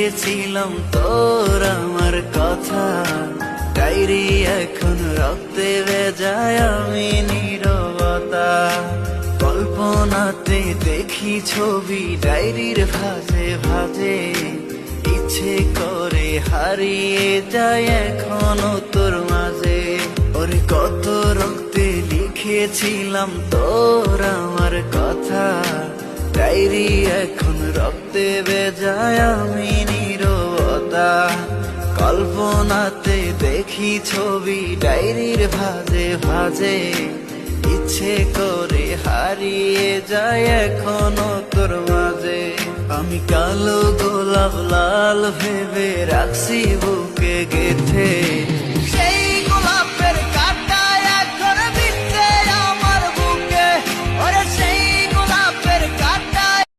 লিখেছিলাম তোর আমার কথা, ডায়েরি এখন রক্তে ভেজায় আমি নীরবতা। কল্পনাতে দেখি ছবি ডায়েরির ভাঁজে ভাঁজে, ইচ্ছে করে হারিয়ে যায় এখনো তোর মাঝে। ওরে কত রক্তে লিখেছিলাম তোর আমার কথা, ডায়েরি এখন রক্তে ভেজায় আমি নীরবতা। কল্পনাতে দেখি ছবি ডায়েরির ভাঁজে ভাঁজে, ইচ্ছে করে হারিয়ে যায় এখনো তোর মাঝে। আমি কালো গোলাপ লাল ভেবে রাখছি বুকে গেথে,